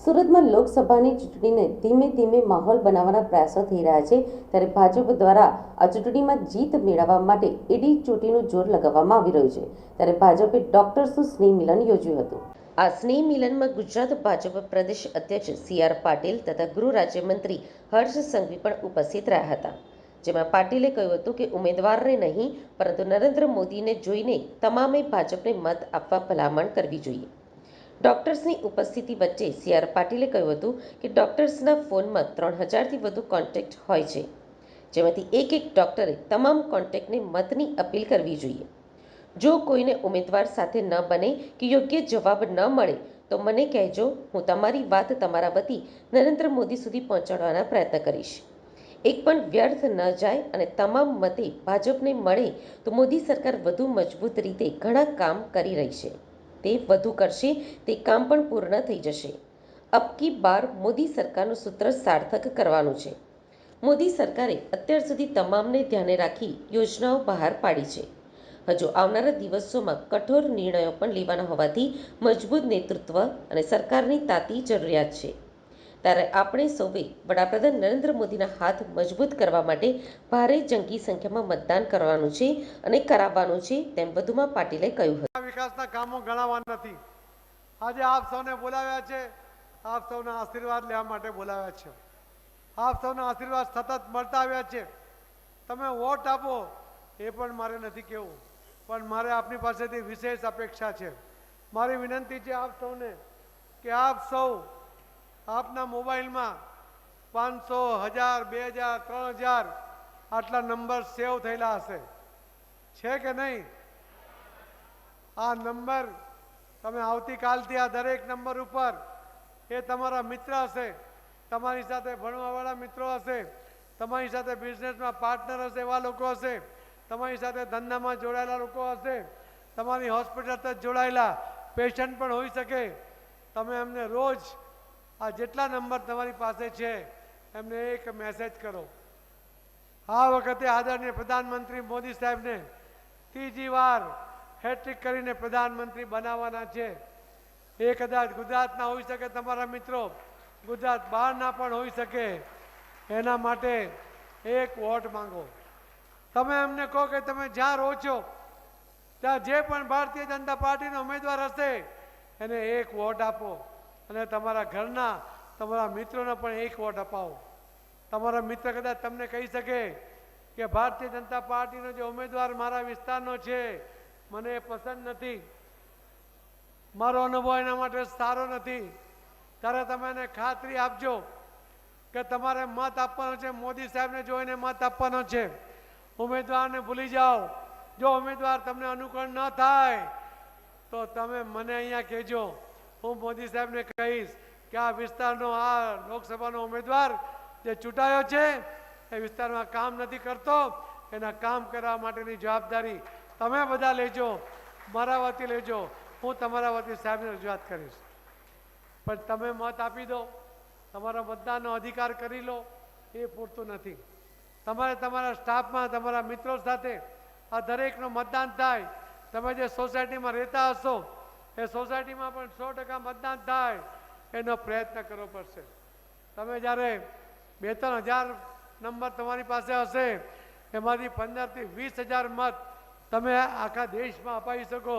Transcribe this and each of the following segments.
સુરતમાં લોકસભાની ચૂંટણીને ધીમે ધીમે માહોલ બનાવવાના પ્રયાસો થઈ રહ્યા છે, ત્યારે ભાજપ દ્વારા આ ચૂંટણીમાં જીત મેળવવા માટે ઈડી ચોટીનું જોર લગાવવામાં આવી રહ્યું છે. ત્યારે ભાજપે ડોક્ટર્સનું સ્નેહ મિલન યોજ્યું હતું. આ સ્નેહ મિલનમાં ગુજરાત ભાજપ પ્રદેશ અધ્યક્ષ સી.આર. પાટીલ તથા ગૃહ રાજ્યમંત્રી હર્ષ સંઘવી પણ ઉપસ્થિત રહ્યા હતા. જેમાં પાટીલે કહ્યું હતું કે ઉમેદવારને નહીં પરંતુ નરેન્દ્ર મોદીને જોઈને તમામે ભાજપને મત આપવા ભલામણ કરવી જોઈએ. ડોક્ટર્સની ઉપસ્થિતિ વચ્ચે સી.આર. પાટીલે કહ્યું હતું કે ડોક્ટર્સના ફોનમાં 3000થી વધુ કોન્ટેક્ટ હોય છે, જેમાંથી એક ડોક્ટરે તમામ કોન્ટેક્ટને મતની અપીલ કરવી જોઈએ. જો કોઈને ઉમેદવાર સાથે ન બને કે યોગ્ય જવાબ ન મળે તો મને કહેજો, હું તમારી વાત તમારા વતી નરેન્દ્ર મોદી સુધી પહોંચાડવાના પ્રયત્ન કરીશ. એક પણ વ્યર્થ ન જાય અને તમામ મતે ભાજપને મળે તો મોદી સરકાર વધુ મજબૂત રીતે ઘણા કામ કરી રહી છે, તે વધુ કરશે, તે કામ પણ પૂર્ણ થઈ જશે. અબકી બાર મોદી સરકારનું સૂત્ર સાર્થક કરવાનું છે. મોદી સરકારે અત્યાર સુધી તમામને ધ્યાને રાખી યોજનાઓ બહાર પાડી છે. હજુ આવનારા દિવસોમાં કઠોર નિર્ણયો પણ લેવાના હોવાથી મજબૂત નેતૃત્વ અને સરકારની તાતી જરૂરિયાત છે. ત્યારે આપણે સૌએ વડાપ્રધાન નરેન્દ્ર મોદીના હાથ મજબૂત કરવા માટે ભારે જંગી સંખ્યામાં મતદાન કરવાનું છે અને કરાવવાનું છે, તેમ વધુમાં પાટીલે કહ્યું હતું. વિકાસના કામો ગણાવવા નથી. આજે આપ સૌને બોલાવ્યા છે, આપ સૌના આશીર્વાદ લેવા માટે બોલાવ્યા છે. આપ સૌના આશીર્વાદ સતત મળતા આવ્યા છે. તમે વોટ આપો એ પણ મારે નથી કહેવું, પણ મારે આપની પાસેથી વિશેષ અપેક્ષા છે. મારી વિનંતી છે આપ સૌને કે આપ સૌ આપના મોબાઈલમાં 500, 1000, 2000, 3000 આટલા નંબર સેવ થયેલા હશે, છે કે નહીં? આ નંબર તમે આવતીકાલથી આ દરેક નંબર ઉપર એ તમારા મિત્ર હશે, તમારી સાથે ભણવાવાળા મિત્રો હશે, તમારી સાથે બિઝનેસમાં પાર્ટનર હશે એવા લોકો હશે, તમારી સાથે ધંધામાં જોડાયેલા લોકો હશે, તમારી હોસ્પિટલ સાથે જોડાયેલા પેશન્ટ પણ હોઈ શકે. તમે એમને રોજ આ જેટલા નંબર તમારી પાસે છે એમને એક મેસેજ કરો. આ વખતે આદરણીય પ્રધાનમંત્રી મોદી સાહેબને ત્રીજી વાર હેટ્રિક કરીને પ્રધાનમંત્રી બનાવવાના છે. એ કદાચ ગુજરાતના હોઈ શકે, તમારા મિત્રો ગુજરાત બહારના પણ હોઈ શકે. એના માટે એક વોટ માંગો. તમે એમને કહો કે તમે જ્યાં રહો છો ત્યાં જે પણ ભારતીય જનતા પાર્ટીનો ઉમેદવાર હશે એને એક વોટ આપો અને તમારા ઘરના તમારા મિત્રોને પણ એક વોટ અપાવો. તમારા મિત્ર કદાચ તમને કહી શકે કે ભારતીય જનતા પાર્ટીનો જે ઉમેદવાર મારા વિસ્તારનો છે મને એ પસંદ નથી, મારો અનુભવ એના માટે સારો નથી, ત્યારે તમે એને ખાતરી આપજો કે તમારે મત આપવાનો છે, મોદી સાહેબને જોઈને મત આપવાનો છે. ઉમેદવારને ભૂલી જાઓ. જો ઉમેદવાર તમને અનુકૂળ ન થાય તો તમે મને અહીંયા કહેજો, હું મોદી સાહેબને કહીશ કે આ વિસ્તારનો આ લોકસભાનો ઉમેદવાર જે ચૂંટાયો છે એ વિસ્તારમાં કામ નથી કરતો, એના કામ કરવા માટેની જવાબદારી તમે બધા લેજો, મારા વતી લેજો. હું તમારા વતી સાહેબને રજૂઆત કરીશ. પણ તમે મત આપી દો, તમારો મતદાનનો અધિકાર કરી લો, એ પૂરતું નથી. તમારે તમારા સ્ટાફમાં તમારા મિત્રો સાથે આ દરેકનું મતદાન થાય. તમે જે સોસાયટીમાં રહેતા હશો એ સોસાયટીમાં પણ 100% મતદાન થાય એનો પ્રયત્ન કરવો પડશે. તમે જ્યારે 2-3 હજાર નંબર તમારી પાસે હશે એમાંથી 15,000 થી 20,000 મત તમે આખા દેશમાં અપાવી શકો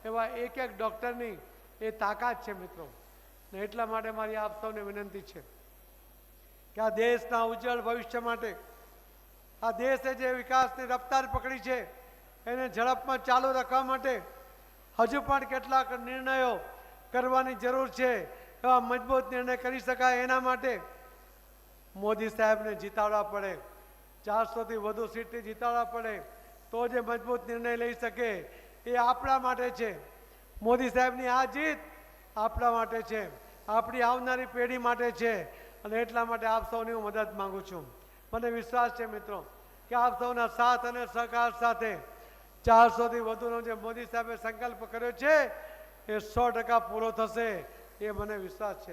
એવા એક ડૉક્ટરની એ તાકાત છે મિત્રો. ને એટલા માટે મારી આપ સૌને વિનંતી છે કે આ દેશના ઉજ્જવળ ભવિષ્ય માટે, આ દેશે જે વિકાસની રફતાર પકડી છે એને ઝડપમાં ચાલુ રાખવા માટે હજુ પણ કેટલાક નિર્ણયો કરવાની જરૂર છે. એવા મજબૂત નિર્ણય કરી શકાય એના માટે મોદી સાહેબને જીતાડવા પડે, 400થી વધુ સીટથી જીતાડવા પડે તો જે મજબૂત નિર્ણય લઈ શકે. એ આપણા માટે છે. મોદી સાહેબની આ જીત આપણા માટે છે, આપણી આવનારી પેઢી માટે છે. અને એટલા માટે આપ સૌની હું મદદ માગું છું. મને વિશ્વાસ છે મિત્રો કે આપ સૌના સાથ અને સહકાર સાથે 400થી વધુનો જે મોદી સાહેબે સંકલ્પ કર્યો છે એ 100% પૂરો થશે, એ મને વિશ્વાસ છે.